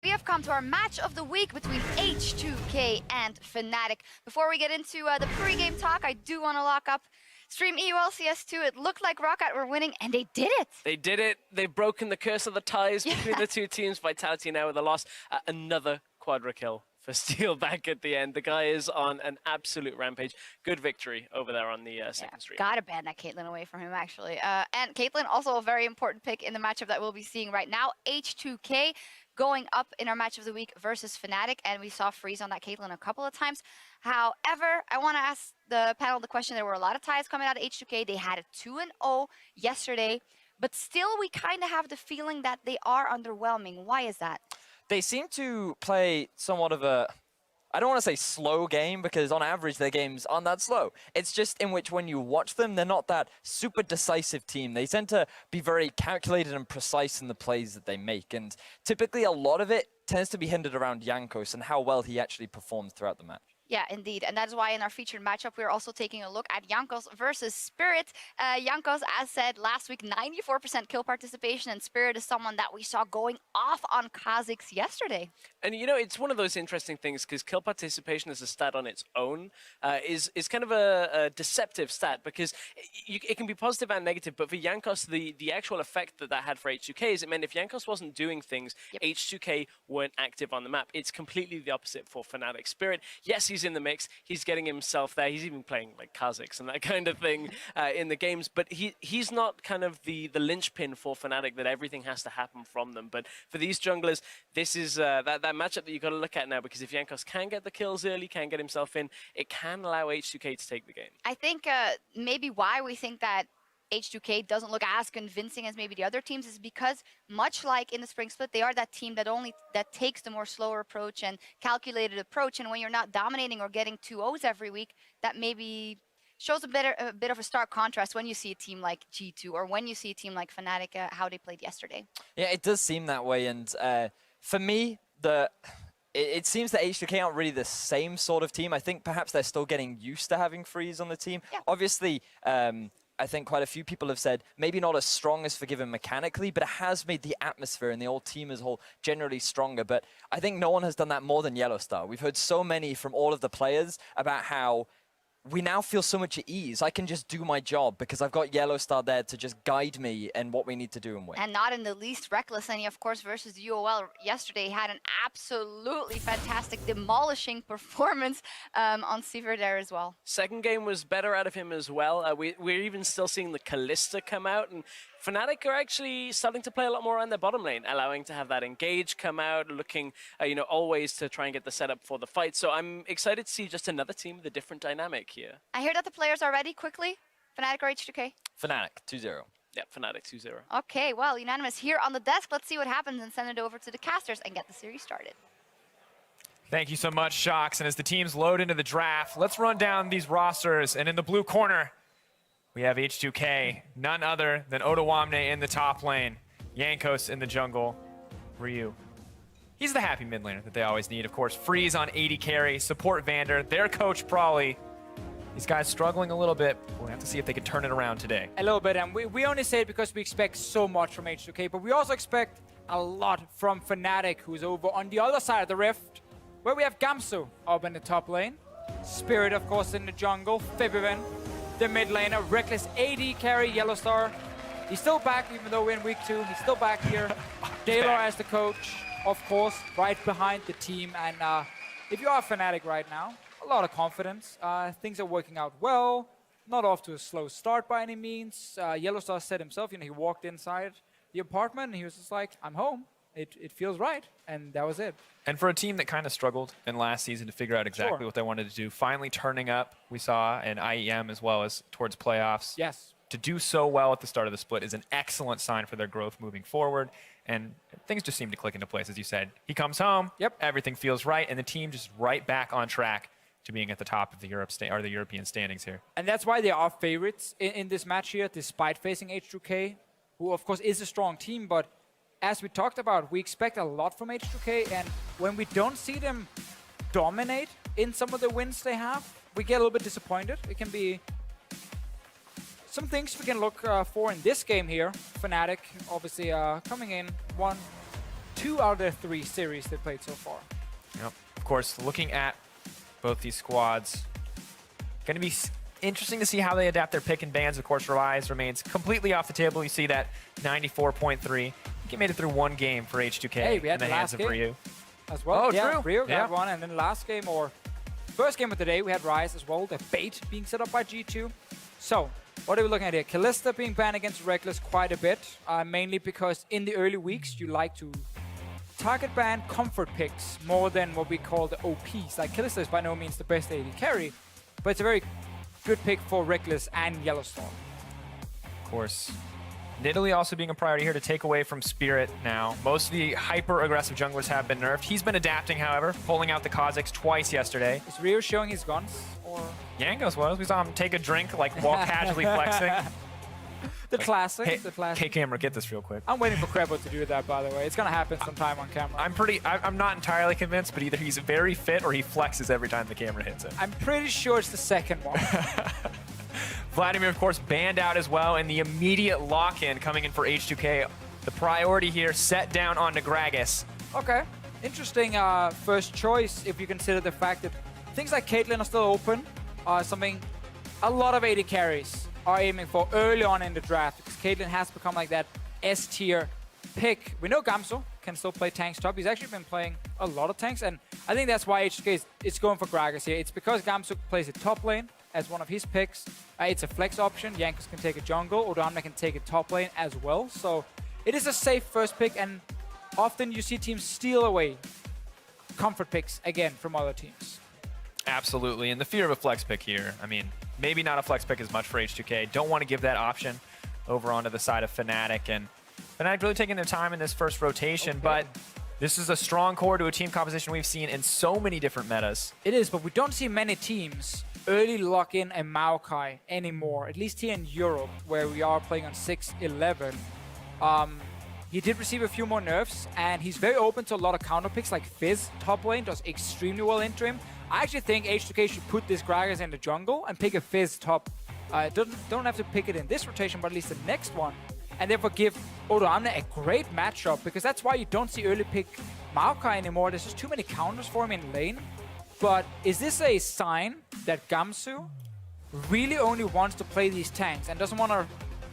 We have come to our match of the week between H2K and Fnatic. Before we get into the pre-game talk, I do want to lock up Stream EU LCS 2. It looked like Roccat were winning, and they did it. They did it. They've broken the curse of the ties between the two teams. Vitality now with a loss. Another quadra kill for Steel back at the end. The guy is on an absolute rampage. Good victory over there on the second stream. Gotta ban that Caitlyn away from him, actually. And Caitlyn, also a very important pick in the matchup that we'll be seeing right now. H2K going up in our match of the week versus Fnatic, and we saw freeze on that Caitlyn a couple of times. However, I want to ask the panel the question. There were a lot of ties coming out of H2K. They had a 2-0 yesterday, but still we kind of have the feeling that they are underwhelming. Why is that? They seem to play somewhat of a, I don't want to say slow game, because on average their games aren't that slow. It's just in which when you watch them, they're not that super decisive team. They tend to be very calculated and precise in the plays that they make. And typically a lot of it tends to be hindered around Jankos and how well he actually performs throughout the match. Yeah, indeed. And that's why in our featured matchup, we're also taking a look at Jankos versus Spirit. Jankos, as said last week, 94% kill participation, and Spirit is someone that we saw going off on Kha'Zix yesterday. And you know, it's one of those interesting things, because kill participation as a stat on its own is kind of a deceptive stat, because it can be positive and negative. But for Jankos, the actual effect that had for H2K is it meant if Jankos wasn't doing things, H2K weren't active on the map. It's completely the opposite for Fnatic. Spirit, yes, he's in the mix. He's getting himself there. He's even playing like Kha'Zix and that kind of thing in the games. But he's not kind of the linchpin for Fnatic that everything has to happen from them. But for these junglers, this is that matchup that you've got to look at now, because if Jankos can get the kills early, can get himself in, it can allow H2K to take the game. I think maybe why we think that H2K doesn't look as convincing as maybe the other teams is because, much like in the spring split, they are that team that takes the more slower approach and calculated approach. And when you're not dominating or getting 2-0s every week, that maybe shows a bit of a stark contrast when you see a team like G2 or when you see a team like Fnatic, how they played yesterday. Yeah, it does seem that way. And for me, it seems that H2K aren't really the same sort of team. I think perhaps they're still getting used to having freeze on the team. Yeah. Obviously, I think quite a few people have said maybe not as strong as Forgiven mechanically, but it has made the atmosphere and the whole team as a whole generally stronger. But I think no one has done that more than Yellowstar. We've heard so many from all of the players about how we now feel so much at ease. I can just do my job because I've got Yellowstar there to just guide me and what we need to do and win. And not in the least reckless. And he, of course, versus UOL yesterday had an absolutely fantastic, demolishing performance on Sivir there as well. Second game was better out of him as well. We're even still seeing the Kalista come out, and Fnatic are actually starting to play a lot more on their bottom lane, allowing to have that engage come out, looking, you know, always to try and get the setup for the fight. So I'm excited to see just another team with a different dynamic here. I hear that the players are ready quickly. Fnatic or H2K? Fnatic, 2-0. Yep, Fnatic 2-0. Okay, well, unanimous here on the desk. Let's see what happens and send it over to the casters and get the series started. Thank you so much, Shocks. And as the teams load into the draft, let's run down these rosters. And in the blue corner, we have H2K, none other than Otawamne in the top lane, Jankos in the jungle, Ryu. He's the happy mid laner that they always need. Of course, Freeze on 80 carry, support Vander, their coach Prawley. These guys struggling a little bit. We'll have to see if they can turn it around today. A little bit, and we only say it because we expect so much from H2K, but we also expect a lot from Fnatic, who's over on the other side of the rift, where we have Gamsu up in the top lane, Spirit, of course, in the jungle, Fibiven, the mid laner, Reckless AD carry, Yellowstar. He's still back, even though we're in week 2. He's still back here. Daylor as the coach, of course, right behind the team. And if you are Fnatic right now, a lot of confidence. Things are working out well. Not off to a slow start by any means. Yellowstar said himself, you know, he walked inside the apartment and he was just like, I'm home. It feels right, and that was it. And for a team that kind of struggled in last season to figure out exactly what they wanted to do, finally turning up, we saw in IEM as well as towards playoffs. Yes. To do so well at the start of the split is an excellent sign for their growth moving forward. And things just seem to click into place, as you said. He comes home, everything feels right, and the team just right back on track to being at the top of the European standings here. And that's why they are favorites in this match here, despite facing H2K, who of course is a strong team, but as we talked about, we expect a lot from H2K, and when we don't see them dominate in some of the wins they have, we get a little bit disappointed. It can be some things we can look for in this game here. Fnatic, obviously, coming in 1-2 2 out of their 3 series they played so far. Yep. Of course, looking at both these squads, going to be interesting to see how they adapt their pick and bans. Of course, Rise remains completely off the table. You see that 94.3. He made it through 1 game for H2K Hey, we had in the the hands last of game Ryu. as well. Oh, yeah, true. Rio Yeah. got 1, and then last game, or first game of the day, we had Rise as well. The bait being set up by G2. So, what are we looking at here? Kalista being banned against Reckless quite a bit, mainly because in the early weeks, you like to target ban comfort picks more than what we call the OPs. Like, Kalista is by no means the best AD carry, but it's a very good pick for Reckless and Yellowstorm. Of course. Nidalee also being a priority here to take away from Spirit now. Most of the hyper-aggressive junglers have been nerfed. He's been adapting, however, pulling out the Kha'Zix twice yesterday. Is Rio showing his guns, or Jankos was. We saw him take a drink, like, while casually flexing. the classic? Hey, The classic. hey, camera, get this real quick. I'm waiting for Krebo to do that, by the way. It's gonna happen sometime on camera. I'm not entirely convinced, but either he's very fit or he flexes every time the camera hits him. I'm pretty sure it's the second one. Vladimir, of course, banned out as well, and the immediate lock-in coming in for H2K. The priority here set down on Gragas. Okay, interesting first choice if you consider the fact that things like Caitlyn are still open. Something a lot of AD carries are aiming for early on in the draft, because Caitlyn has become like that S-tier pick. We know Gamso can still play tanks top. He's actually been playing a lot of tanks, and I think that's why H2K is going for Gragas here. It's because Gamso plays a top lane as one of his picks. It's a flex option. Jankos can take a jungle. Odoamne can take a top lane as well. So it is a safe first pick, and often you see teams steal away comfort picks again from other teams. Absolutely, and the fear of a flex pick here. I mean, maybe not a flex pick as much for H2K. Don't want to give that option over onto the side of Fnatic, and Fnatic really taking their time in this first rotation, but this is a strong core to a team composition we've seen in so many different metas. It is, but we don't see many teams early lock in a Maokai anymore, at least here in Europe, where we are playing on 6-11. He did receive a few more nerfs, and he's very open to a lot of counter picks, like Fizz top lane does extremely well into him. I actually think H2K should put this Gragas in the jungle and pick a Fizz top. Don't have to pick it in this rotation, but at least the next one, and therefore give Odoamne a great matchup, because that's why you don't see early pick Maokai anymore. There's just too many counters for him in lane. But is this a sign that Gamsu really only wants to play these tanks and doesn't want to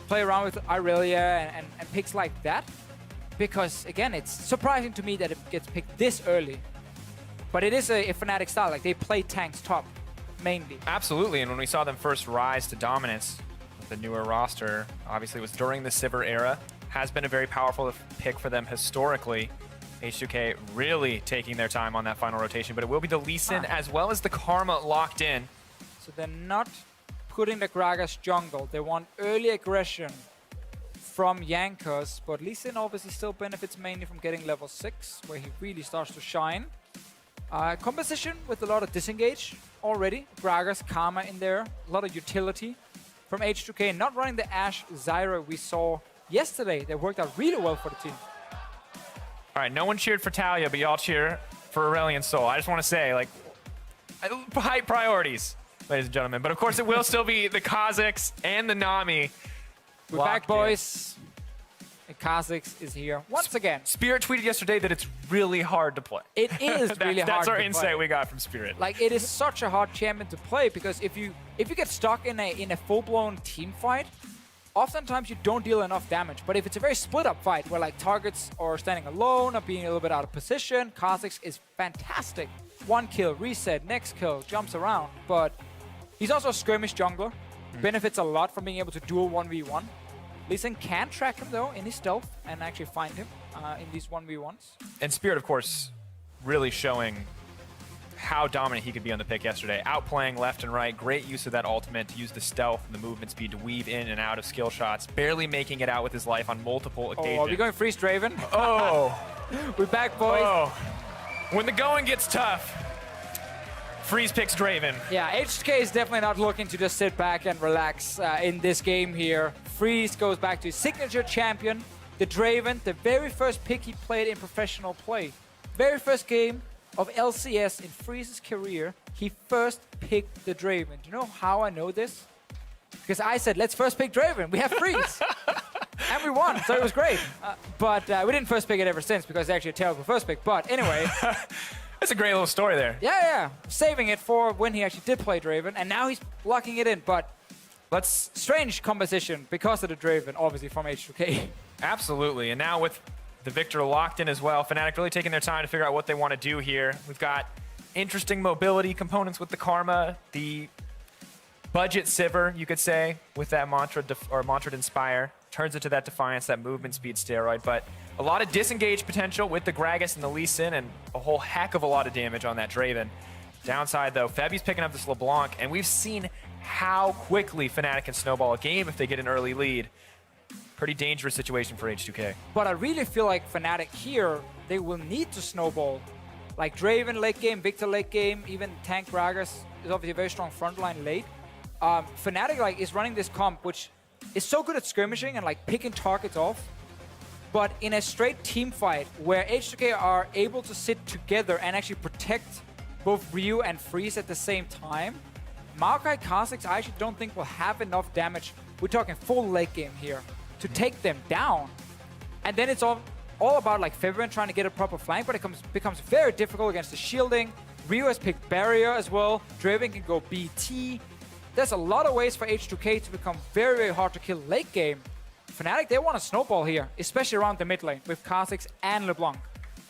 play around with Irelia and picks like that? Because, again, it's surprising to me that it gets picked this early. But it is a Fnatic style. Like, they play tanks top, mainly. Absolutely, and when we saw them first rise to dominance with the newer roster, obviously it was during the Sivir era. Has been a very powerful pick for them historically. H2K really taking their time on that final rotation, but it will be the Lee Sin as well as the Karma locked in. So they're not putting the Gragas jungle. They want early aggression from Jankos, but Lee Sin obviously still benefits mainly from getting level 6, where he really starts to shine. Composition with a lot of disengage already. Gragas, Karma in there, a lot of utility from H2K. Not running the Ashe Zyra we saw yesterday. They worked out really well for the team. All right, no one cheered for Talia, but y'all cheer for Aurelion Sol. I just want to say, like, high priorities, ladies and gentlemen. But of course, it will still be the Kha'Zix and the Nami. We're back, boys. And Kha'Zix is here once again. Spirit tweeted yesterday that it's really hard to play. It is really hard. That's our to insight play. we got from Spirit. Like, it is such a hard champion to play, because if you get stuck in a full-blown team fight, oftentimes you don't deal enough damage. But if it's a very split-up fight where like targets are standing alone or being a little bit out of position, Kha'Zix is fantastic. One kill, reset, next kill, jumps around. But he's also a skirmish jungler. Benefits a lot from being able to duel 1v1. Lee Sin can track him though in his stealth and actually find him in these 1v1s. And Spirit, of course, really showing how dominant he could be on the pick yesterday. Outplaying left and right, great use of that ultimate to use the stealth and the movement speed to weave in and out of skill shots, barely making it out with his life on multiple occasions. Oh, are we going freeze Draven? Oh! We're back, boys. Oh! When the going gets tough, Freeze picks Draven. Yeah, H2K is definitely not looking to just sit back and relax in this game here. Freeze goes back to his signature champion, the Draven, the very first pick he played in professional play. Very first game of LCS in Freeze's career, he first picked the Draven. Do you know how I know this? Because I said, let's first pick Draven. We have Freeze. And we won, so it was great. But we didn't first pick it ever since because it's actually a terrible first pick. But anyway. That's a great little story there. Yeah. Saving it for when he actually did play Draven, and now he's locking it in. But strange composition because of the Draven, obviously, from H2K. Absolutely. And now with the Victor locked in as well, Fnatic really taking their time to figure out what they want to do here. We've got interesting mobility components with the Karma, the budget Sivir, you could say, with that Mantra Inspire. Turns into that Defiance, that movement speed steroid. But a lot of disengage potential with the Gragas and the Lee Sin, and a whole heck of a lot of damage on that Draven. Downside, though, Febi's picking up this LeBlanc, and we've seen how quickly Fnatic can snowball a game if they get an early lead. Pretty dangerous situation for H2K. But I really feel like Fnatic here, they will need to snowball. Like Draven late game, Victor late game, even Tank Gragas is obviously a very strong frontline late. Fnatic is running this comp, which is so good at skirmishing and picking targets off. But in a straight team fight where H2K are able to sit together and actually protect both Ryu and Freeze at the same time, Maokai Kha'Zix I actually don't think will have enough damage. We're talking full late game here to take them down. And then it's all about Febiven trying to get a proper flank, but it becomes very difficult against the shielding. Ryu has picked barrier as well. Draven can go BT. There's a lot of ways for H2K to become very, very hard to kill late game. Fnatic, they want to snowball here, especially around the mid lane with Kha'Zix and LeBlanc.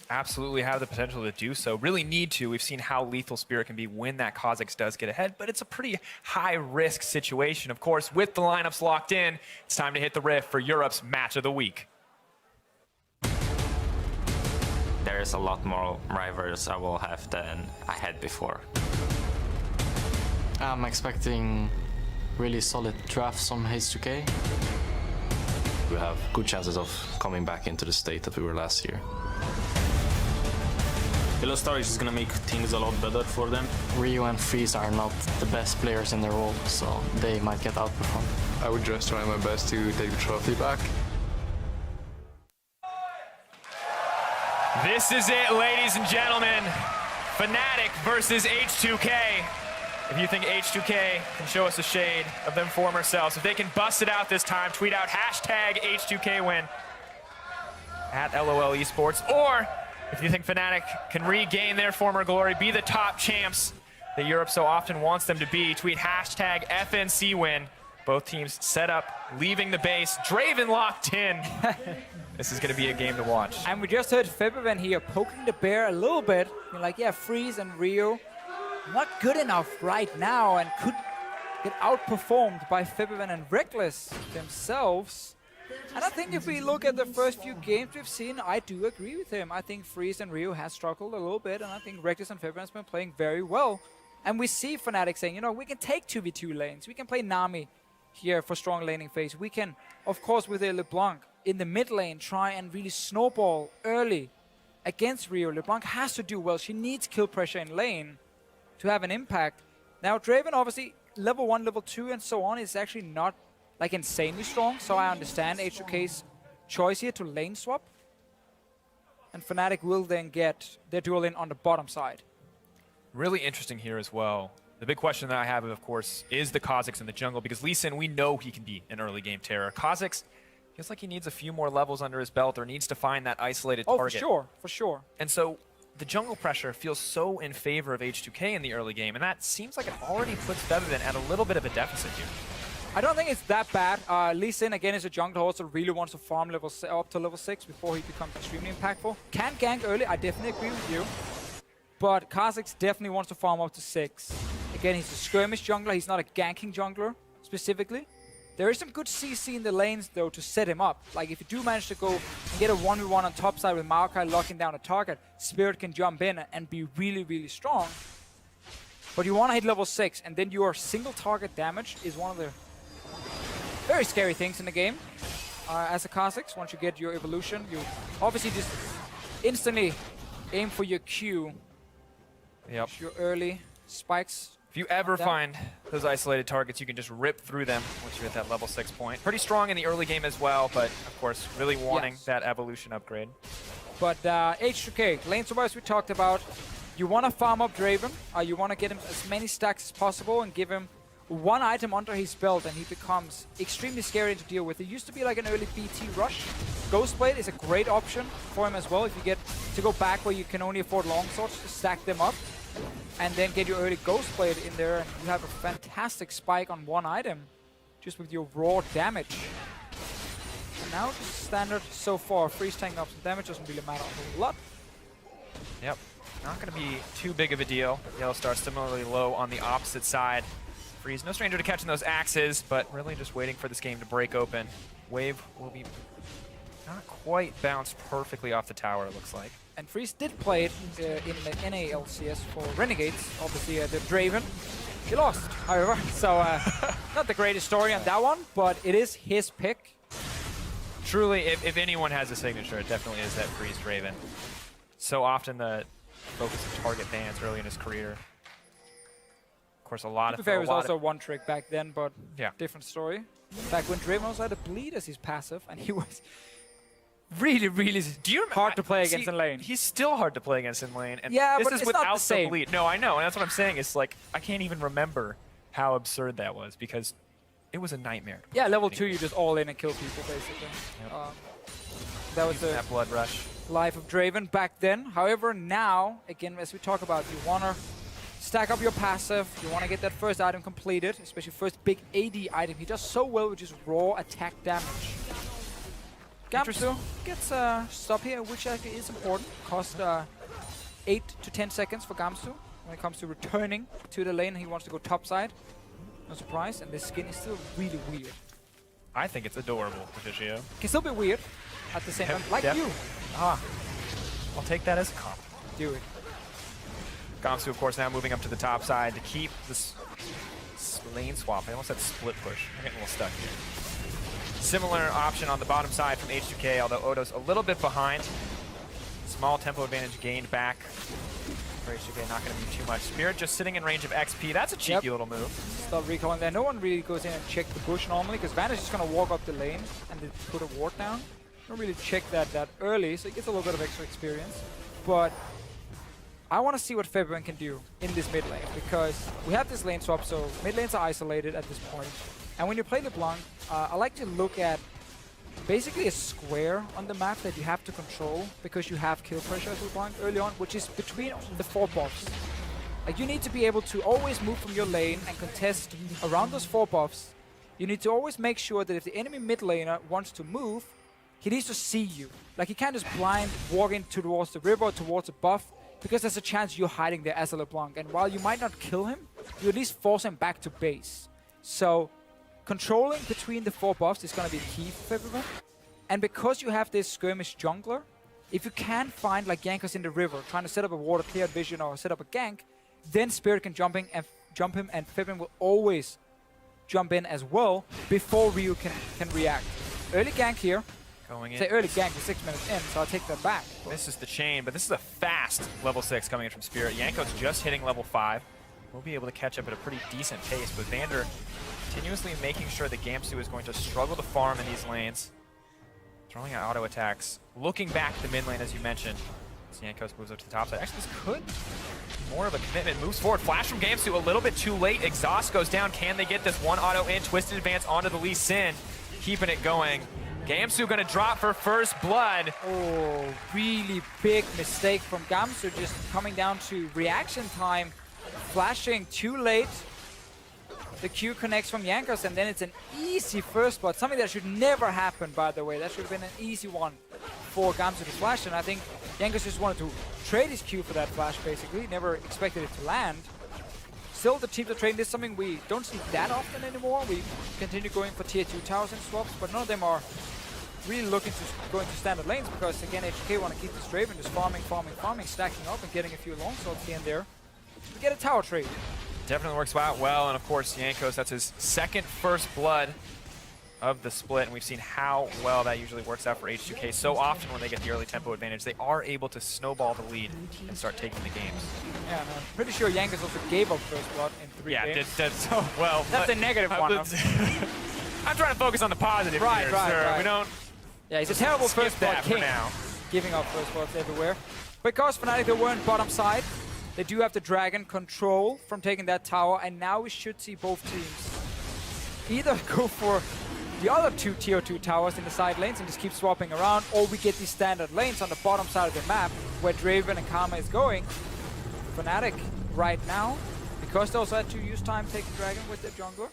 Absolutely have the potential to do so. Really need to. We've seen how lethal Spirit can be when that Kha'Zix does get ahead, but it's a pretty high-risk situation. Of course, with the lineups locked in, it's time to hit the riff for Europe's Match of the Week. There is a lot more rivals I will have than I had before. I'm expecting really solid drafts from H2K. We have good chances of coming back into the state that we were last year. Yellow Storage is gonna make things a lot better for them. Ryu and Freeze are not the best players in their role, so they might get outperformed. I would just try my best to take the trophy back. This is it, ladies and gentlemen. Fnatic versus H2K. If you think H2K can show us a shade of them former selves, if they can bust it out this time, tweet out #H2KWin at LOL Esports. Or if you think Fnatic can regain their former glory, be the top champs that Europe so often wants them to be, tweet #FNCWin. Both teams set up, leaving the base. Draven locked in. This is going to be a game to watch. And we just heard Febiven here poking the bear a little bit. Yeah, Freeze and Ryu, not good enough right now and could get outperformed by Febiven and Reckless themselves. And I think if we look at the first few games we've seen, I do agree with him. I think Freeze and Ryu has struggled a little bit, and I think Reckless and Febiven has been playing very well. And we see Fnatic saying, we can take 2v2 lanes. We can play Nami here for strong laning phase. We can, of course, with a LeBlanc in the mid lane, try and really snowball early against Ryu. LeBlanc has to do well. She needs kill pressure in lane to have an impact. Now, Draven, obviously, level 1, level 2, and so on is actually not insanely strong, so I understand H2K's choice here to lane swap. And Fnatic will then get their duel in on the bottom side. Really interesting here as well. The big question that I have, of course, is the Kha'Zix in the jungle, because Lee Sin, we know he can be an early game terror. Kha'Zix feels like he needs a few more levels under his belt or needs to find that isolated target. For sure. And so the jungle pressure feels so in favor of H2K in the early game, and that seems like it already puts Febiven at a little bit of a deficit here. I don't think it's that bad. Lee Sin, again, is a jungler who also really wants to farm up to level 6 before he becomes extremely impactful. Can gank early, I definitely agree with you. But Kha'Zix definitely wants to farm up to 6. Again, he's a skirmish jungler, he's not a ganking jungler, specifically. There is some good CC in the lanes, though, to set him up. Like, if you do manage to go and get a 1v1 on top side with Maokai locking down a target, Spirit can jump in and be really, really strong. But you want to hit level 6, and then your single target damage is one of the very scary things in the game. As a Kha'Zix, once you get your evolution, you obviously just instantly aim for your Q. Yep. Your early spikes. If you ever find those isolated targets, you can just rip through them once you hit that level 6 point. Pretty strong in the early game as well, but of course, really wanting that evolution upgrade. But H2K, lane survivors we talked about. You want to farm up Draven. You want to get him as many stacks as possible and give him one item under his belt and he becomes extremely scary to deal with. It used to be like an early BT rush. Ghostblade is a great option for him as well if you get to go back where you can only afford longswords to stack them up and then get your early Ghostblade in there and you have a fantastic spike on one item just with your raw damage. And now just standard so far. Freeze tanking up some damage doesn't really matter a whole lot. Yep, not going to be too big of a deal. Yellow Star similarly low on the opposite side. Freeze, no stranger to catching those axes, but really just waiting for this game to break open. Wave will be not quite bounced perfectly off the tower, it looks like. And Freeze did play it in the NA LCS for Renegades, obviously the Draven. He lost, however, so not the greatest story on that one, but it is his pick. Truly, if anyone has a signature, it definitely is that Freeze Draven. So often the focus of target bans early in his career. Of course, a lot of... Fair was also one trick back then, but yeah, different story. Back when Draven also had a bleed as his passive, and he was really, really hard to play against in lane. He's still hard to play against in lane. And yeah, this but is it's without not the same. bleed. No, I know, and that's what I'm saying. It's like, I can't even remember how absurd that was, because it was a nightmare. Yeah, level 2, you just all in and kill people, basically. Yep. That was the blood rush. Life of Draven back then. However, now, again, as we talk about, you want to stack up your passive, you want to get that first item completed, especially first big AD item. He does so well with just raw attack damage. Gamsu gets a stop here, which actually is important. Cost 8 to 10 seconds for Gamsu when it comes to returning to the lane. He wants to go topside. No surprise, and this skin is still really weird. I think it's adorable, Patricio. Can still be weird at the same time, like you. Ah, I'll take that as a compliment. Do it. Gamsu, of course, now moving up to the top side to keep this lane swap. I almost said split push. I'm getting a little stuck here. Similar option on the bottom side from H2K, although Odo's a little bit behind. Small tempo advantage gained back. For H2K, not going to be too much. Spirit just sitting in range of XP. That's a cheeky little move. Stop recalling there. No one really goes in and check the bush normally, because Vanish is going to walk up the lane and then put a ward down. Don't really check that early, so he gets a little bit of extra experience. But I want to see what February can do in this mid lane, because we have this lane swap, so mid lanes are isolated at this point. And when you play LeBlanc, I like to look at basically a square on the map that you have to control, because you have kill pressure as LeBlanc early on, which is between the 4 buffs. Like, you need to be able to always move from your lane and contest around those 4 buffs. You need to always make sure that if the enemy mid laner wants to move, he needs to see you. Like, he can't just blind walk in towards the river or towards a buff, because there's a chance you're hiding there as a LeBlanc. And while you might not kill him, you at least force him back to base. So controlling between the 4 buffs is going to be key for everyone. And because you have this skirmish jungler, if you can find like Jankos in the river, trying to set up a ward, clear vision, or set up a gank, then Spirit can jump him, and Fibin will always jump in as well before Ryu can react. Early gank here. Going in. Say early gank is 6 minutes in, so I'll take that back. This is the chain, but this is a fast level 6 coming in from Spirit. Yanko's just hitting level 5. We'll be able to catch up at a pretty decent pace, but Vander continuously making sure that Gamsu is going to struggle to farm in these lanes. Throwing out auto attacks. Looking back to the mid lane, as you mentioned. As Yankos moves up to the top side. Actually, this could be more of a commitment. Moves forward. Flash from Gamsu a little bit too late. Exhaust goes down. Can they get this one auto in? Twisted advance onto the Lee Sin. Keeping it going. Gamsu gonna drop for first blood. Oh, really big mistake from Gamsu, just coming down to reaction time. Flashing too late. The Q connects from Yankos, and then it's an easy first blood. Something that should never happen, by the way. That should have been an easy one for Gamsu to flash, and I think Yankos just wanted to trade his Q for that flash, basically. Never expected it to land. Still, the teams are trading. This is something we don't see that often anymore. We continue going for tier 2 towers and swaps, but none of them are really looking to go into standard lanes, because again, H2K want to keep this Draven just farming, stacking up and getting a few long swords here and there to get a tower trade. Definitely works out well, and of course, Yankos, that's his second first blood of the split, and we've seen how well that usually works out for H2K. So often when they get the early tempo advantage, they are able to snowball the lead and start taking the games. Yeah, and I'm pretty sure Yankos also gave up first blood in 3 games. Yeah, so well. That's a negative one. I'm trying to focus on the positive here, sir. Right. We don't. Yeah, he's a terrible first blood king, now. giving up first bloods everywhere. Because Fnatic, they weren't bottom side, They do have the Dragon control from taking that tower, and now we should see both teams either go for the other two tier 2 towers in the side lanes and just keep swapping around, or we get these standard lanes on the bottom side of the map where Draven and Karma is going. Fnatic right now, because they also had to use time taking Dragon with their jungler.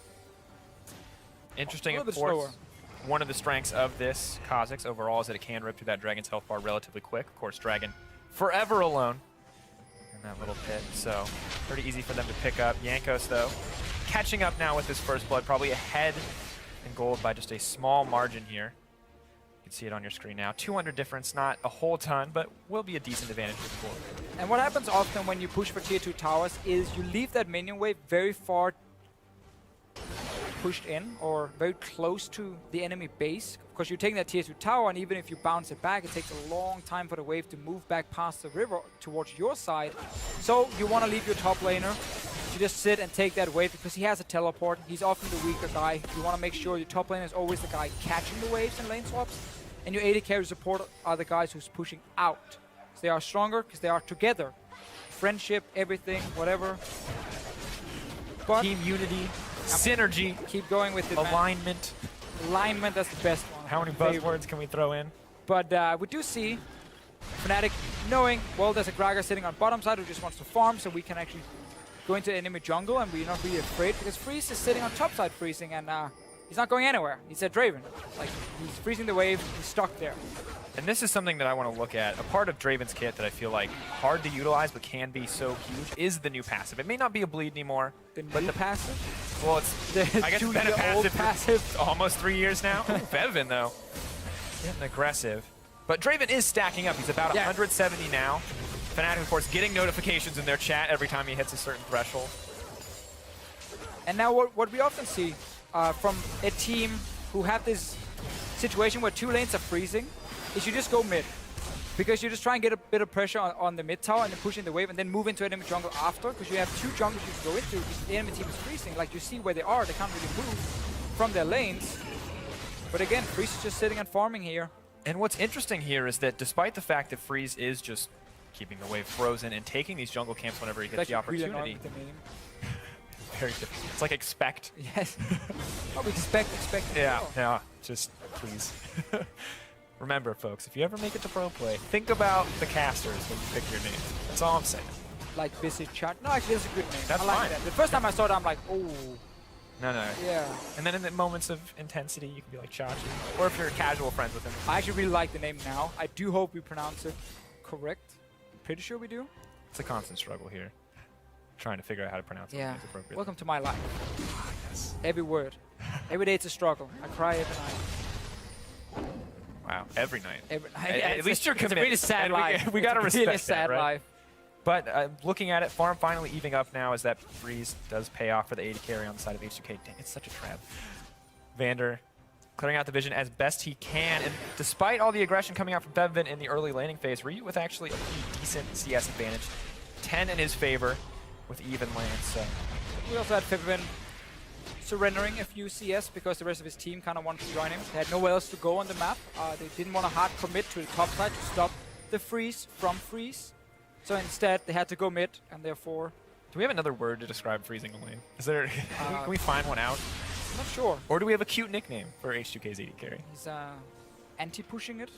Interesting, A of little course. bit slower. One of the strengths of this Kha'Zix overall is that it can rip through that Dragon's health bar relatively quick. Of course, Dragon forever alone in that little pit, so pretty easy for them to pick up. Jankos, though, catching up now with his first blood, probably ahead in gold by just a small margin here. You can see it on your screen now. 200 difference, not a whole ton, but will be a decent advantage for the board. And what happens often when you push for tier 2 towers is you leave that minion wave very far pushed in or very close to the enemy base, because you're taking that tier 2 tower, and even if you bounce it back, it takes a long time for the wave to move back past the river towards your side. So you want to leave your top laner to just sit and take that wave, because he has a teleport. He's often the weaker guy. You want to make sure your top laner is always the guy catching the waves and lane swaps, and your AD carry support are the guys who's pushing out. So they are stronger because they are together. Friendship, everything, whatever. But Team unity, synergy, keep going with it, man. alignment. Alignment, that's the best one. How many Favorite. buzzwords can we throw in? But we do see Fnatic knowing, well, there's a Gragas sitting on bottom side who just wants to farm, so we can actually go into enemy jungle, and we're not really afraid, because Freeze is sitting on top side freezing, and he's not going anywhere. He's at Draven. Like, he's freezing the wave, he's stuck there. And this is something that I want to look at. A part of Draven's kit that I feel like hard to utilize but can be so huge is the new passive. It may not be a bleed anymore. But the passive? Well, it's The I guess it's been a 2-year-old passive for almost 3 years now. Bevan, though, getting aggressive. But Draven is stacking up. He's about 170 now. Fnatic, of course, getting notifications in their chat every time he hits a certain threshold. And now what we often see from a team who have this situation where 2 lanes are freezing is you just go mid. Because you just try and get a bit of pressure on the mid tower and then push in the wave and then move into enemy jungle after, because you have 2 jungles you can go into because the enemy team is freezing. Like, you see where they are, they can't really move from their lanes. But again, Freeze is just sitting and farming here. And what's interesting here is that despite the fact that Freeze is just keeping the wave frozen and taking these jungle camps whenever he gets the opportunity. Very different. It's like expect. Yes. Oh, we expect. Yeah, yeah, just please. Remember, folks, if you ever make it to pro play, think about the casters when you pick your name. That's all I'm saying. Like Visit Chat. No, actually, that's a good name. That's I like fine. that. The first time I saw it, I'm like, oh. No. Yeah. And then in the moments of intensity, you can be like Chachi. Or if you're casual friends with him. I actually really like the name now. I do hope we pronounce it correct. I'm pretty sure we do. It's a constant struggle here. Trying to figure out how to pronounce it appropriately. Welcome to my life. Yes. Every word. Every day it's a struggle. I cry every night. Wow, every night. Every night. At least you're committed. It's a really sad And life. we gotta It's a respect really sad that, right? life. But looking at it, farm finally evening up now as that freeze does pay off for the AD carry on the side of H2K. Dang, it's such a trap. Vander clearing out the vision as best he can, and despite all the aggression coming out from Bevan in the early laning phase, Ryu with actually a pretty decent CS advantage. 10 in his favor with even lanes. So We also had Fibin surrendering a few CS because the rest of his team kind of wanted to join him. They had nowhere else to go on the map. They didn't want to hard commit to the top side to stop the freeze from freeze. So instead, they had to go mid, and therefore... do we have another word to describe freezing a lane? Is there? Can we find one out? I'm not sure. Or do we have a cute nickname for H2K's AD carry? He's anti-pushing it.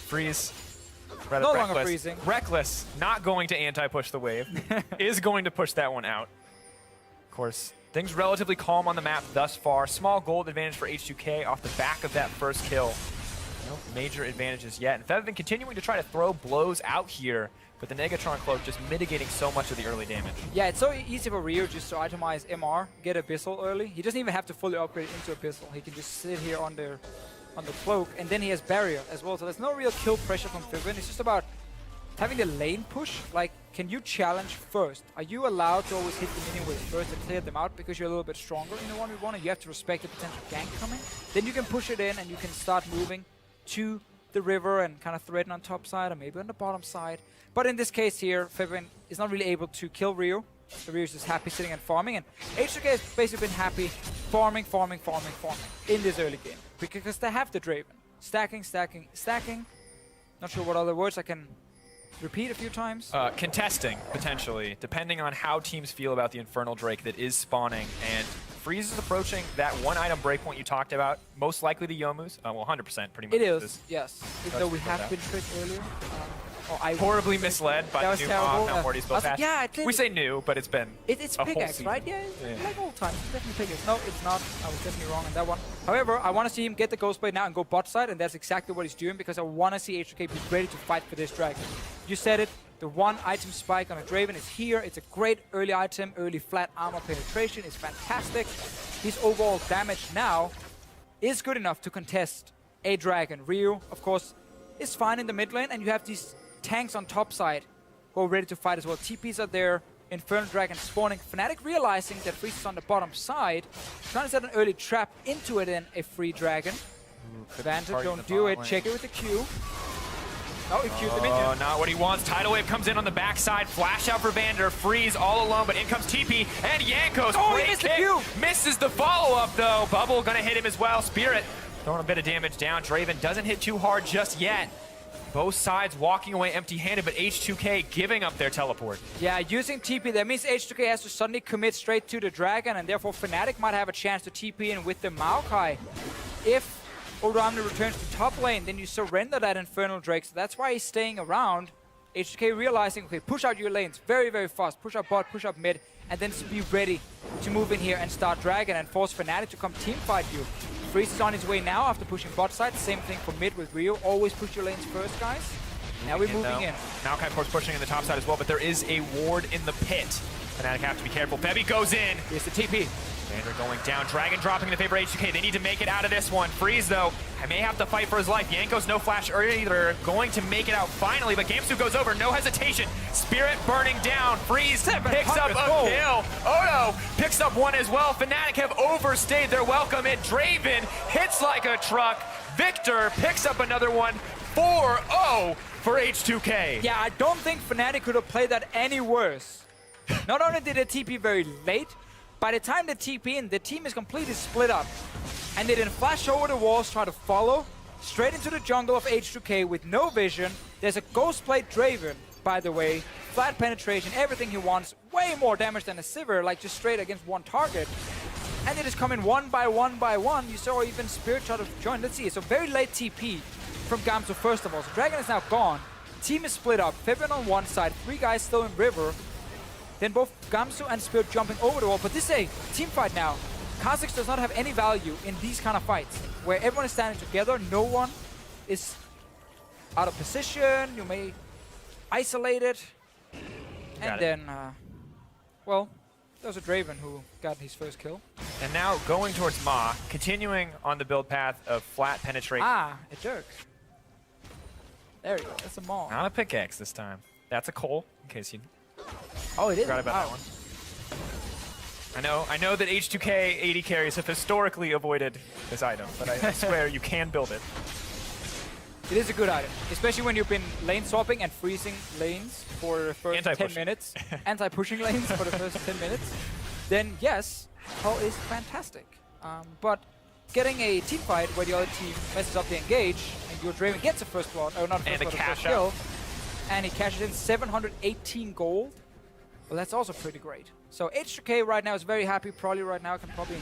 Freeze. Rather No reckless. longer freezing. Reckless, not going to anti-push the wave, is going to push that one out. Of course, things relatively calm on the map thus far. Small gold advantage for H2K off the back of that first kill. No major advantages yet. And Fevin continuing to try to throw blows out here, but the Negatron Cloak just mitigating so much of the early damage. Yeah, it's so easy for Rio just to itemize MR, get Abyssal early. He doesn't even have to fully upgrade into Abyssal. He can just sit here on the cloak, and then he has Barrier as well. So there's no real kill pressure from Fibin. It's just about having the lane push. Like, can you challenge first? Are you allowed to always hit the minion with first and clear them out because you're a little bit stronger in the 1v1 and you have to respect the potential gank coming? Then you can push it in and you can start moving to the river and kind of threaten on top side or maybe on the bottom side. But in this case here, Fibin is not really able to kill Rio. So Rio is just happy sitting and farming, and H2K has basically been happy farming in this early game. Because they have the Draven. Stacking. Not sure what other words I can repeat a few times? Contesting, potentially, depending on how teams feel about the Infernal Drake that is spawning. And Freeze is approaching that one item breakpoint you talked about, most likely the Youmu's. Well, 100% pretty much. It is, yes. Even though we have been tricked earlier. I horribly misled by that the was new terrible. Mount Morty's build patch. Yeah, it We say new, but it's been it's a whole pickaxe, season. right? Yeah, Yeah. like all time. It's definitely pickaxe. No, it's not. I was definitely wrong on that one. However, I want to see him get the Ghost Blade now and go bot side, and that's exactly what he's doing because I want to see H2K be ready to fight for this dragon. You said it. The one item spike on a Draven is here. It's a great early item. Early flat armor penetration is fantastic. His overall damage now is good enough to contest a dragon. Ryu, of course, is fine in the mid lane, and you have these tanks on top side who are ready to fight as well. TPs are there. Infernal Dragon spawning. Fnatic realizing that Freeze is on the bottom side, trying to set an early trap into it and a free dragon. Vantage, don't do it. Check it with the Q. No, he Q'd the minion. Oh, not what he wants. Tidal Wave comes in on the backside. Flash out for Vander. Freeze all alone, but in comes TP and Jankos. Oh, he Great missed the kick. Q. Misses the follow-up, though. Bubble gonna hit him as well. Spirit throwing a bit of damage down. Draven doesn't hit too hard just yet. Both sides walking away empty-handed, but H2K giving up their teleport. Yeah, using TP, that means H2K has to suddenly commit straight to the dragon, and therefore Fnatic might have a chance to TP in with the Maokai. If Oramne returns to top lane, then you surrender that Infernal Drake, so that's why he's staying around. H2K realizing, okay, push out your lanes very, very fast. Push up bot, push up mid, and then be ready to move in here and start dragon and force Fnatic to come teamfight you. Freeze is on his way now after pushing bot side. Same thing for mid with Rio. Always push your lanes first, guys. Now we're moving in. Maokai, of course, pushing in the top side as well, but there is a ward in the pit. Fnatic have to be careful. Febby goes in. Here's the TP. Vander going down. Dragon dropping in favor of H2K. They need to make it out of this one. Freeze, though, I may have to fight for his life. Jankos no flash either. Going to make it out finally, but Gamsu goes over. No hesitation. Spirit burning down. Freeze picks up a kill. Odo picks up one as well. Fnatic have overstayed their welcome. And Draven hits like a truck. Victor picks up another one. 4-0 for H2K. Yeah, I don't think Fnatic could have played that any worse. Not only did they TP very late, by the time they TP in, the team is completely split up. And they didn't flash over the walls, try to follow straight into the jungle of H2K with no vision. There's a Ghost Blade Draven, by the way. Flat penetration, everything he wants. Way more damage than a Sivir, like just straight against one target. And they just come in one by one by one. You saw even Spirit try to join. Let's see, it's a very late TP from Gamsu first of all. So Dragon is now gone. Team is split up. Fabian on one side, 3 guys still in River. Then both Gamsu and Spirit jumping over the wall. But this is a team fight now. Kha'Zix does not have any value in these kind of fights, where everyone is standing together, no one is out of position, you may isolate it. And then, well, there was a Draven who got his first kill. And now going towards Ma, continuing on the build path of flat penetration. Ah, a Dirk. There you go, that's a Maul. Not a pickaxe this time. That's a Cole, in case you Oh, it is? forgot about that one. I know that H2K AD carries have historically avoided this item, but I swear you can build it. It is a good item, especially when you've been lane swapping and freezing lanes for the first 10 minutes. Anti-pushing lanes for the first 10 minutes. Then yes, Hull is fantastic. But getting a team fight where the other team messes up the engage and your Draven gets a first blood, or not first blood, first kill, and he cashes in 718 gold. Well, that's also pretty great. So H2K right now is very happy. Probably right now can probably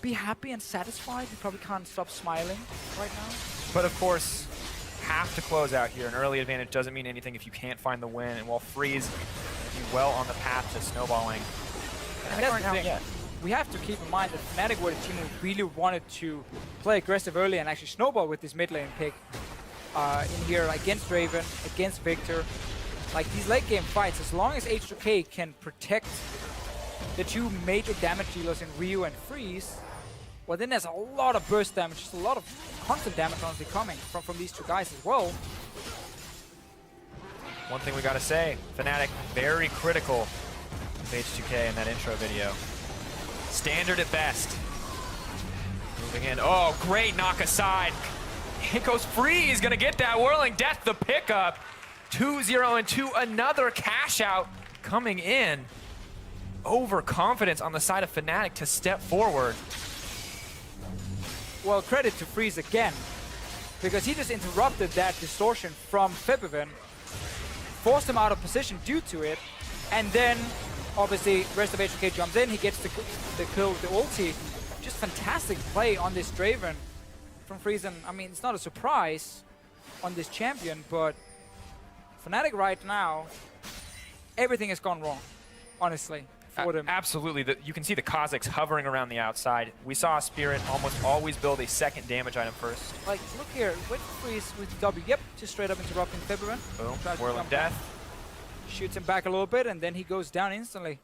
be happy and satisfied. You probably can't stop smiling right now. But of course, have to close out here. An early advantage doesn't mean anything if you can't find the win. And while Freeze be well on the path to snowballing. And that's the thing. We have to keep in mind that Fnatic were the team who really wanted to play aggressive early and actually snowball with this mid lane pick in here against Draven, against Victor. Like these late game fights, as long as H2K can protect the 2 major damage dealers in Ryu and Freeze, well then there's a lot of burst damage, just a lot of constant damage honestly coming from these 2 guys as well. One thing we gotta say, Fnatic very critical of H2K in that intro video. Standard at best. Moving in. Oh, great knock aside. It goes Freeze, gonna get that Whirling Death, the pickup. 2-0 and 2, another cash out coming in. Overconfidence on the side of Fnatic to step forward. Well, credit to Freeze again. because he just interrupted that distortion from Fibivin, forced him out of position due to it, and then obviously rest of H2K jumps in, he gets the kill with the ulti. Just fantastic play on this Draven from Friesen. I mean, it's not a surprise on this champion, but Fnatic right now, everything has gone wrong, honestly, for them. Absolutely. You can see the Kazakhs hovering around the outside. We saw Spirit almost always build a second damage item first. Like, look here, wait for Freeze with W. Yep, just straight up interrupting Fibivin. Boom, Whirling Death. Shoots him back a little bit, and then he goes down instantly.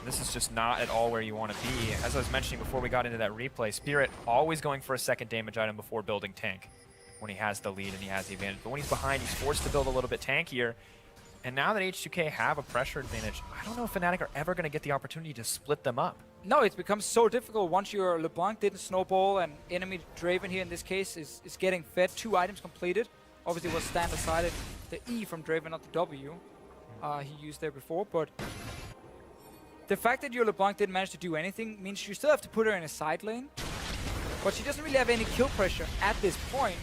This is just not at all where you want to be. As I was mentioning before we got into that replay, Spirit always going for a second damage item before building tank when he has the lead and he has the advantage. But when he's behind, he's forced to build a little bit tankier. And now that H2K have a pressure advantage, I don't know if Fnatic are ever going to get the opportunity to split them up. No, it's become so difficult once your LeBlanc didn't snowball, and enemy Draven here in this case is getting fed. 2 items completed. Obviously was stand aside the E from Draven, not the W he used there before, but the fact that your LeBlanc didn't manage to do anything means you still have to put her in a side lane, but she doesn't really have any kill pressure at this point.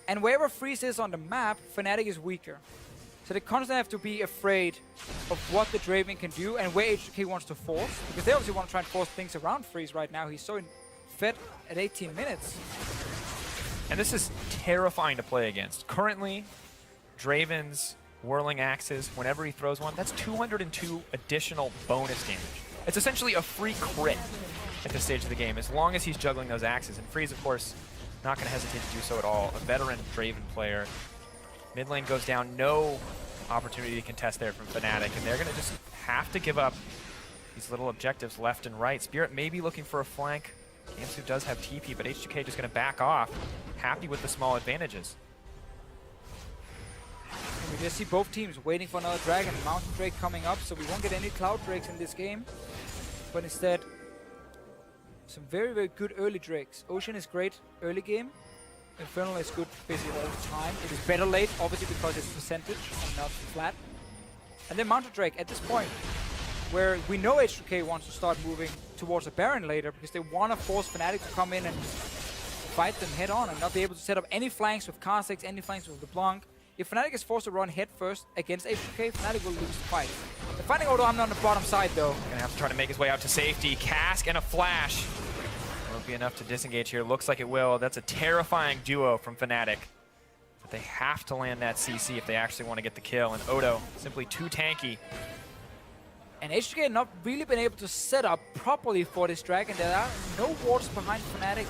And wherever Freeze is on the map, Fnatic is weaker. So they constantly have to be afraid of what the Draven can do and where H2K wants to force, because they obviously want to try and force things around Freeze right now. He's so fed at 18 minutes. And this is terrifying to play against. Currently, Draven's Whirling Axes, whenever he throws one, that's 202 additional bonus damage. It's essentially a free crit at this stage of the game, as long as he's juggling those axes. And Freeze, of course, not going to hesitate to do so at all. A veteran Draven player. Mid lane goes down, no opportunity to contest there from Fnatic, and they're going to just have to give up these little objectives left and right. Spirit may be looking for a flank. Gamsu does have TP, but H2K just going to back off, happy with the small advantages. And we just see both teams waiting for another dragon. Mountain Drake coming up, so we won't get any Cloud Drakes in this game. But instead, some very, very good early Drakes. Ocean is great early game. Infernal is good basically all the time. It is better late, obviously, because it's percentage and not flat. And then Mountain Drake at this point, where we know H2K wants to start moving towards a Baron later, because they want to force Fnatic to come in and fight them head on and not be able to set up any flanks with Kha'Zix, any flanks with LeBlanc. If Fnatic is forced to run head first against H2K, Fnatic will lose the fight. They're finding Odoamne on the bottom side though. Gonna have to try to make his way out to safety. Cask and a flash. Won't be enough to disengage here. Looks like it will. That's a terrifying duo from Fnatic. But they have to land that CC if they actually want to get the kill. And Odo, simply too tanky. And H2K have not really been able to set up properly for this dragon. There are no wards behind Fnatic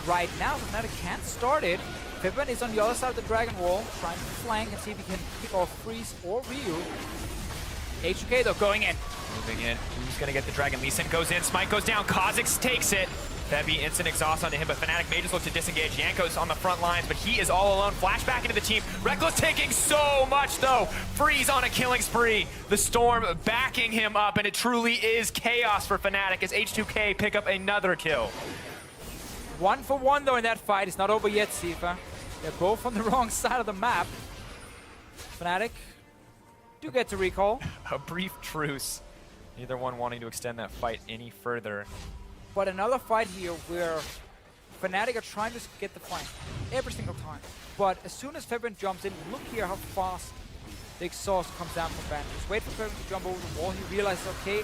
right now. So Fnatic can't start it. Pippin is on the other side of the dragon wall, trying to flank and see if he can pick off Freeze or Ryu. H2K though going in. Moving in. Who's going to get the dragon? Lee Sin goes in. Smite goes down. Kha'Zix takes it. That'd be instant exhaust onto him, but Fnatic may just look to disengage. Yanko's on the front lines, but he is all alone. Flashback into the team. Rekkles taking so much, though. Freeze on a killing spree. The Storm backing him up, and it truly is chaos for Fnatic as H2K pick up another kill. 1 for 1, though, in that fight. It's not over yet, Sifa. They're both on the wrong side of the map. Fnatic do get to recall. A brief truce. Neither one wanting to extend that fight any further. But another fight here where Fnatic are trying to get the flank every single time. But as soon as Febrin jumps in, look here how fast the exhaust comes down from Vander. Just wait for Febrin to jump over the wall. He realizes, okay,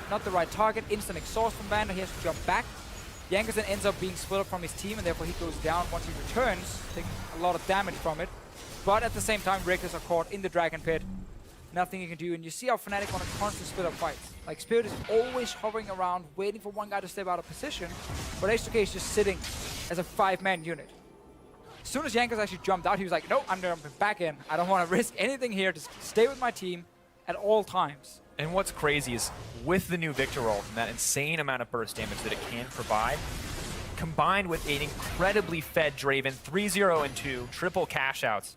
not the right target. Instant exhaust from Vander. He has to jump back. Yankerson ends up being split up from his team, and therefore he goes down once he returns, taking a lot of damage from it. But at the same time, Breakers are caught in the Dragon Pit. Nothing you can do, and you see how Fnatic want to constantly split up fights. Like, Spirit is always hovering around, waiting for one guy to step out of position, but H2K is just sitting as a 5-man unit. As soon as Yankers actually jumped out, he was like, nope, I'm jumping back in. I don't want to risk anything here, just stay with my team at all times. And what's crazy is, with the new Victor ult and that insane amount of burst damage that it can provide, combined with an incredibly fed Draven, 3-0 and 2, triple cash outs.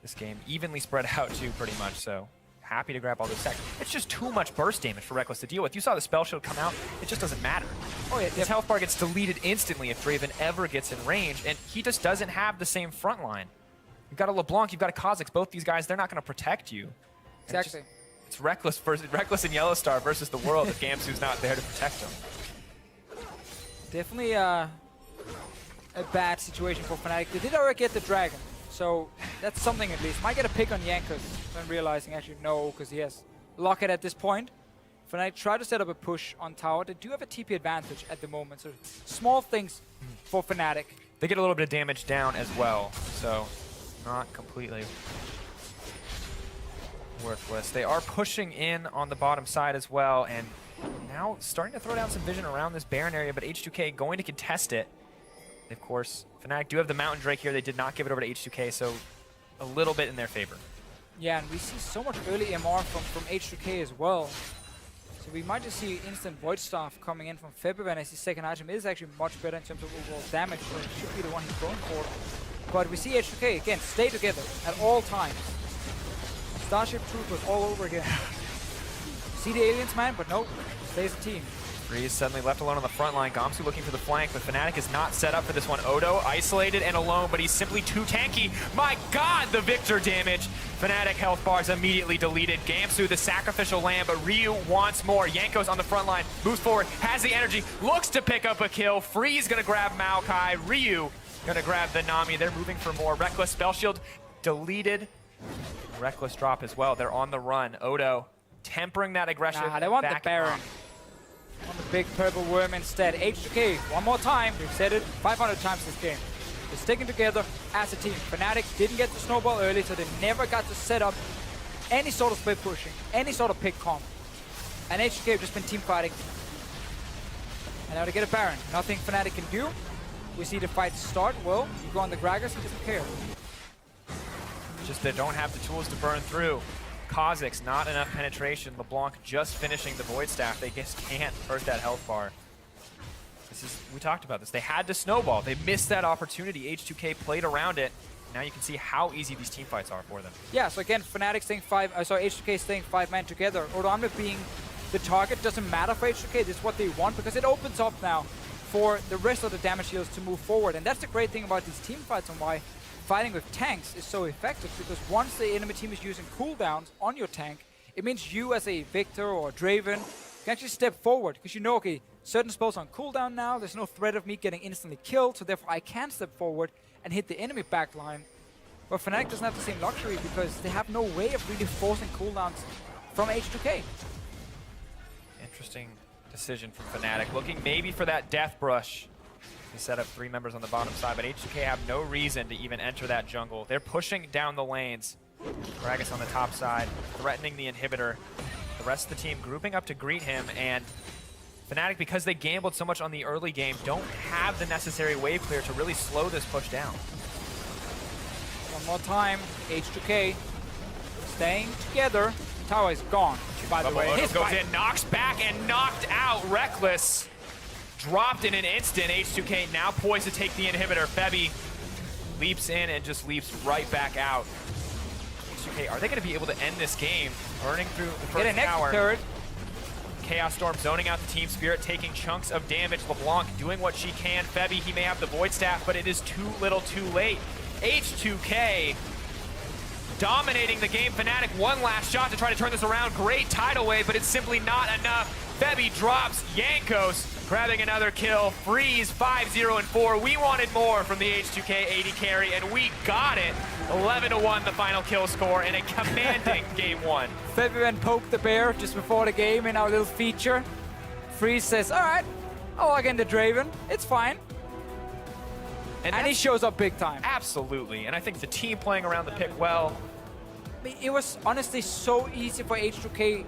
This game evenly spread out too, pretty much, so happy to grab all this tech. It's just too much burst damage for Rekkles to deal with. You saw the spell shield come out, it just doesn't matter. Oh yeah, his health bar gets deleted instantly if Draven ever gets in range, and he just doesn't have the same front line. You've got a LeBlanc, you've got a Kha'Zix, both these guys, they're not going to protect you. Exactly. It's Rekkles and Yellowstar versus the world if Gamsu's not there to protect him. Definitely a bad situation for Fnatic. They did already get the dragon, so that's something at least. Might get a pick on Jankos, then realizing actually no, because he has Locket at this point. Fnatic try to set up a push on tower. They do have a TP advantage at the moment, so small things for Fnatic. They get a little bit of damage down as well, so not completely worthless. They are pushing in on the bottom side as well, and now starting to throw down some vision around this Baron area, but H2K going to contest it. Of course, Fnatic do have the Mountain Drake here. They did not give it over to H2K, so a little bit in their favor. Yeah, and we see so much early MR from H2K as well. So we might just see instant Void Staff coming in from February, and as his second item is actually much better in terms of overall damage, so it should be the one he's going for. But we see H2K, again, stay together at all times. Starship Troopers all over again. See the aliens, man, but nope, stays a team. Freeze suddenly left alone on the front line. Gamsu looking for the flank, but Fnatic is not set up for this one. Odo isolated and alone, but he's simply too tanky. My God, the Victor damage. Fnatic health bars immediately deleted. Gamsu, the sacrificial lamb, but Ryu wants more. Jankos on the front line, moves forward, has the energy, looks to pick up a kill. Freeze gonna grab Maokai. Ryu gonna grab the Nami. They're moving for more. Reckless spell shield deleted. Reckless drop as well. They're on the run. Odo tempering that aggression. Nah, they want the back Baron. up. On the big purple worm instead. H2K, one more time. We've said it 500 times this game. They're sticking together as a team. Fnatic didn't get to snowball early, so they never got to set up any sort of split pushing, any sort of pick comp. And H2K have just been team fighting. And now they get a Baron. Nothing Fnatic can do. We see the fight start. Well, you go on the Gragas, he doesn't care. Just they don't have the tools to burn through. Kha'Zix, not enough penetration. LeBlanc just finishing the Void Staff. They just can't hurt that health bar. We talked about this. They had to snowball. They missed that opportunity. H2K played around it. Now you can see how easy these team fights are for them. Yeah, so again, Fnatic staying H2K staying 5-man together. Odoamne being the target doesn't matter for H2K. This is what they want because it opens up now for the rest of the damage healers to move forward. And that's the great thing about these team fights and why fighting with tanks is so effective, because once the enemy team is using cooldowns on your tank, it means you as a Victor or a Draven can actually step forward, because you know, okay, certain spells are on cooldown now, there's no threat of me getting instantly killed, so therefore I can step forward and hit the enemy backline. But Fnatic doesn't have the same luxury because they have no way of really forcing cooldowns from H2K. Interesting decision from Fnatic, looking maybe for that Death Brush. They set up 3 members on the bottom side, but H2K have no reason to even enter that jungle. They're pushing down the lanes. Gragas on the top side, threatening the inhibitor. The rest of the team grouping up to greet him, and Fnatic, because they gambled so much on the early game, don't have the necessary wave clear to really slow this push down. One more time, H2K staying together. Tower is gone, by the way. Odo goes in, knocks back, and knocked out. Reckless. Dropped in an instant. H2K now poised to take the inhibitor. Febby leaps in and just leaps right back out. H2K, are they going to be able to end this game? Burning through the first tower. Turret. Chaos Storm zoning out the Team Spirit, taking chunks of damage. LeBlanc doing what she can. Febby, he may have the Void Staff, but it is too little too late. H2K dominating the game. Fnatic, one last shot to try to turn this around. Great tidal wave, but it's simply not enough. Febby drops. Jankos grabbing another kill. Freeze 5-0 and 4. We wanted more from the H2K AD carry, and we got it. 11-1 the final kill score in a commanding game 1. Febby went poke the bear just before the game in our little feature. Freeze says, all right, I'll log into Draven. It's fine. And he shows up big time. Absolutely, and I think the team playing around the pick well. I mean, it was honestly so easy for H2K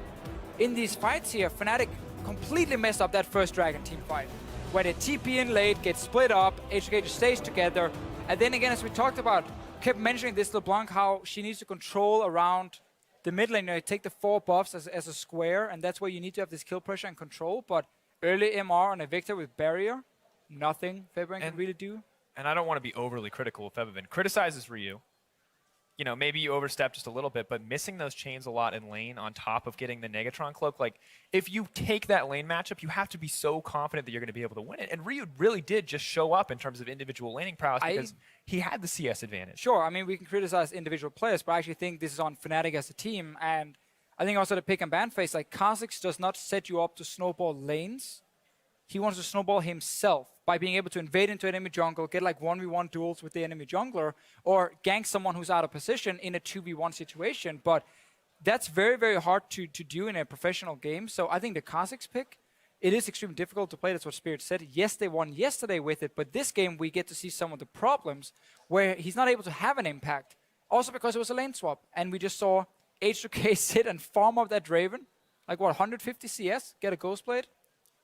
in these fights here. Fnatic completely messed up that first Dragon team fight, where they TP in late, get split up, H2K just stays together. And then again, as we talked about, kept mentioning this LeBlanc, how she needs to control around the mid lane. You know, take the 4 buffs as a square, and that's where you need to have this kill pressure and control. But early MR on a Victor with barrier, nothing Febvin can really do. And I don't want to be overly critical of Febvin. Criticizes Ryu. You know, maybe you overstep just a little bit, but missing those chains a lot in lane on top of getting the Negatron cloak, like, if you take that lane matchup, you have to be so confident that you're going to be able to win it. And Ryu really did just show up in terms of individual laning prowess because he had the CS advantage. Sure, I mean, we can criticize individual players, but I actually think this is on Fnatic as a team. And I think also the pick and ban phase, like, Kha'Zix does not set you up to snowball lanes. He wants to snowball himself. by being able to invade into enemy jungle, get like 1v1 duels with the enemy jungler, or gank someone who's out of position in a 2v1 situation. But that's very, very hard to do in a professional game. So I think the Kha'Zix pick, it is extremely difficult to play. That's what Spirit said. Yes, they won yesterday with it, but this game we get to see some of the problems where he's not able to have an impact. Also because it was a lane swap, and we just saw H2K sit and farm up that Draven. Like what, 150 CS, get a Ghostblade,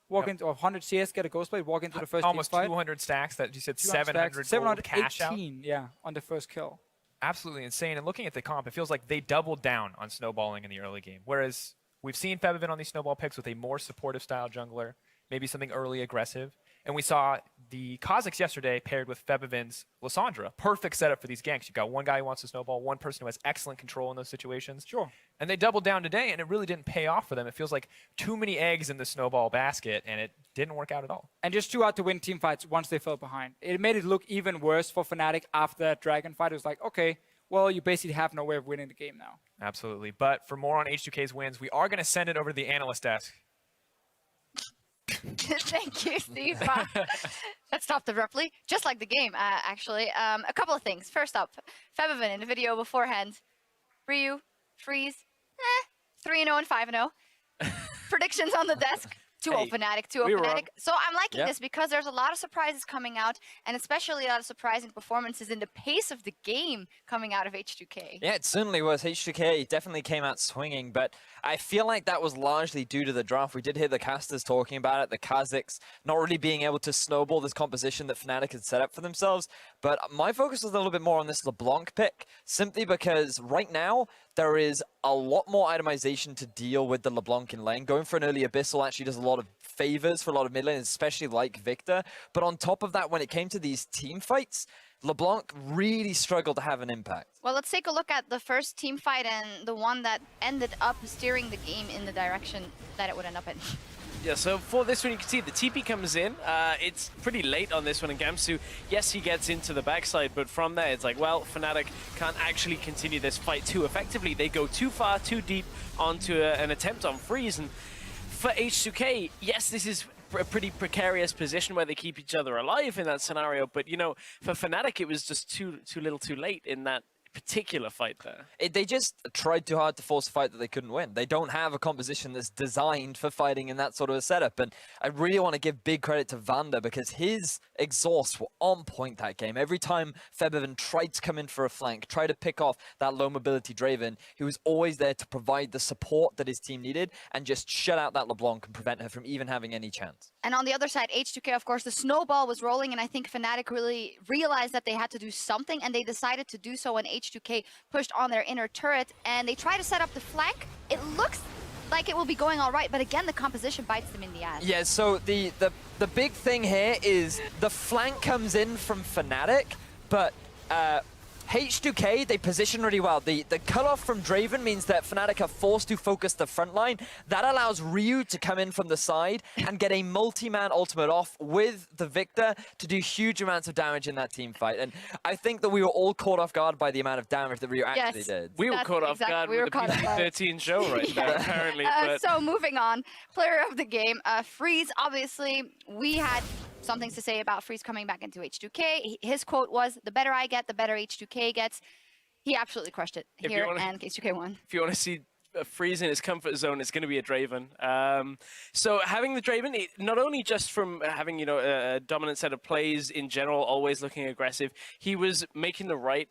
walk into, or 100 CS, get a Ghostblade, walk into the first almost fight. 200 stacks. That you said 200 700 cash out. 718, yeah, on the first kill. Absolutely insane. And looking at the comp, it feels like they doubled down on snowballing in the early game. Whereas we've seen Febiven on these snowball picks with a more supportive style jungler, maybe something early aggressive. And we saw the Kha'Zix yesterday paired with Febiven's Lissandra. Perfect setup for these ganks. You've got one guy who wants to snowball, one person who has excellent control in those situations. Sure. And they doubled down today, and it really didn't pay off for them. It feels like too many eggs in the snowball basket, and it didn't work out at all. And just too hard to win team fights once they fell behind. It made it look even worse for Fnatic after that Dragon fight. It was like, okay, well, you basically have no way of winning the game now. Absolutely. But for more on H2K's wins, we are going to send it over to the analyst desk. Thank you, Steve. That stopped abruptly, just like the game, actually. A couple of things. First up, Febiven in the video beforehand. Ryu, Freeze, 3-0 and 5-0. Predictions on the desk. 2-0 Fnatic, 2-0 Fnatic. So I'm liking this because there's a lot of surprises coming out, and especially a lot of surprising performances in the pace of the game coming out of H2K. Yeah, it certainly was. H2K definitely came out swinging, but I feel like that was largely due to the draft. We did hear the casters talking about it, the Kha'Zix not really being able to snowball this composition that Fnatic had set up for themselves. But my focus was a little bit more on this LeBlanc pick, simply because right now there is a lot more itemization to deal with the LeBlanc in lane. Going for an early Abyssal actually does a lot of favors for a lot of mid lanes, especially like Victor. But on top of that, when it came to these team fights, LeBlanc really struggled to have an impact. Well, let's take a look at the first team fight and the one that ended up steering the game in the direction that it would end up in. Yeah, so for this one, you can see the TP comes in. It's pretty late on this one, and Gamsu, yes, he gets into the backside, but from there, it's like, well, Fnatic can't actually continue this fight too effectively. They go too far, too deep onto an attempt on freeze, and for H2K, yes, this is a pretty precarious position where they keep each other alive in that scenario, but, you know, for Fnatic, it was just too little too late in that particular fight there. They just tried too hard to force a fight that they couldn't win. They don't have a composition that's designed for fighting in that sort of a setup. And I really want to give big credit to Vander because his exhausts were on point that game. Every time Febiven tried to come in for a flank, tried to pick off that low mobility Draven, he was always there to provide the support that his team needed and just shut out that LeBlanc and prevent her from even having any chance. And on the other side, H2K, of course, the snowball was rolling, and I think Fnatic really realized that they had to do something, and they decided to do so when H2K pushed on their inner turret, and they try to set up the flank. It looks like it will be going all right, but again, the composition bites them in the ass. Yeah, so the big thing here is the flank comes in from Fnatic, but H2K, they position really well. The cutoff from Draven means that Fnatic are forced to focus the front line. That allows Ryu to come in from the side and get a multi-man ultimate off with the Victor to do huge amounts of damage in that team fight. And I think that we were all caught off guard by the amount of damage that Ryu actually did. We were caught off guard with the PG-13 show right there, apparently. So moving on, player of the game, Freeze, obviously, we had some things to say about Freeze coming back into H2K. His quote was, "The better I get, the better H2K gets." He absolutely crushed it here, and H2K won. If you want to see Freeze in his comfort zone, it's going to be a Draven. So having the Draven, not only just from having, you know, a dominant set of plays in general, always looking aggressive, he was making the right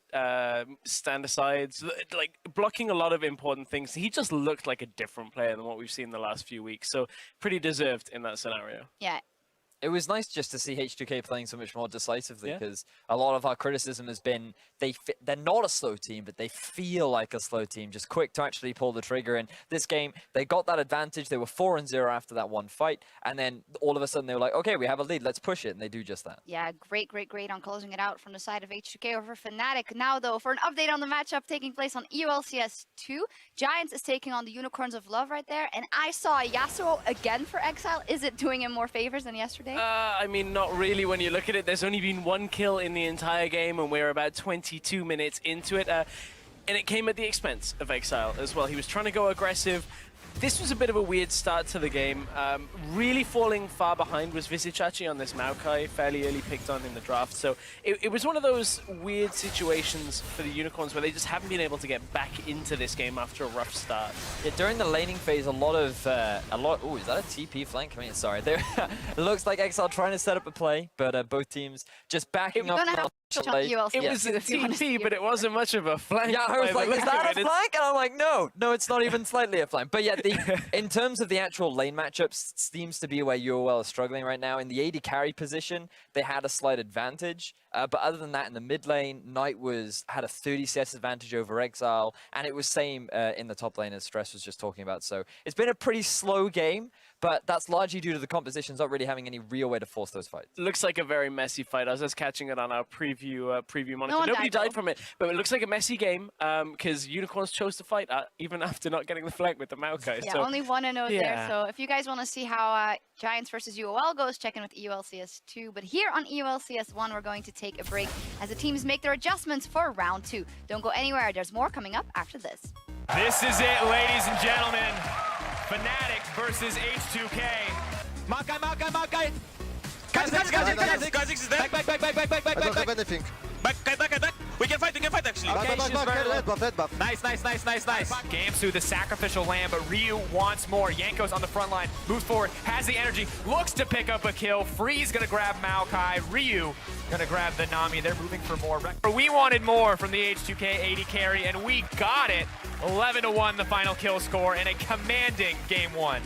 stand asides, like blocking a lot of important things. He just looked like a different player than what we've seen the last few weeks. So pretty deserved in that scenario. Yeah. It was nice just to see H2K playing so much more decisively because a lot of our criticism has been they're not a slow team, but they feel like a slow team, just quick to actually pull the trigger. And this game, they got that advantage. They were 4-0 after that one fight. And then all of a sudden they were like, okay, we have a lead. Let's push it. And they do just that. Yeah, great on closing it out from the side of H2K over Fnatic. Now, though, for an update on the matchup taking place on EU LCS 2, Giants is taking on the Unicorns of Love right there. And I saw Yasuo again for Exile. Is it doing him more favors than yesterday? I mean, not really when you look at it. There's only been one kill in the entire game, and we're about 22 minutes into it. And it came at the expense of Exile as well. He was trying to go aggressive, This was a bit of a weird start to the game. Really falling far behind was Visichachi on this Maokai, fairly early picked on in the draft. So it was one of those weird situations for the Unicorns where they just haven't been able to get back into this game after a rough start. Yeah, during the laning phase, a lot. Oh, is that a TP flank? I mean, sorry. It looks like Exile trying to set up a play, but both teams just backing up. It was a TP, but it wasn't much of a flank. Yeah, I was like, is that a flank? And I'm like, no, it's not even slightly a flank. But yeah, in terms of the actual lane matchups, seems to be where UOL is struggling right now. In the AD carry position, they had a slight advantage. But other than that, in the mid lane, Knight had a 30 CS advantage over Exile, and it was same in the top lane as Stress was just talking about. So it's been a pretty slow game, but that's largely due to the compositions not really having any real way to force those fights. Looks like a very messy fight. I was just catching it on our preview monitor. Nobody died from it, but it looks like a messy game because Unicorns chose to fight even after not getting the flank with the Maokai. Yeah, so, only 1-0 there. So if you guys want to see how Giants versus UOL goes, check in with EULCS 2. But here on EULCS 1, we're going to take a break as the teams make their adjustments for round 2. Don't go anywhere. There's more coming up after this. This is it, ladies and gentlemen. Fnatic versus H2K. Maokai! Guys, is there. Back. I don't have anything. Back. We can fight actually. Buff. Nice. Gamsu, the sacrificial lamb, but Ryu wants more. Yanko's on the front line, moves forward, has the energy, looks to pick up a kill. Freeze gonna grab Maokai. Ryu gonna grab the Nami. They're moving for more. We wanted more from the H2K AD carry, and we got it. 11-1 the final kill score, and a commanding game 1.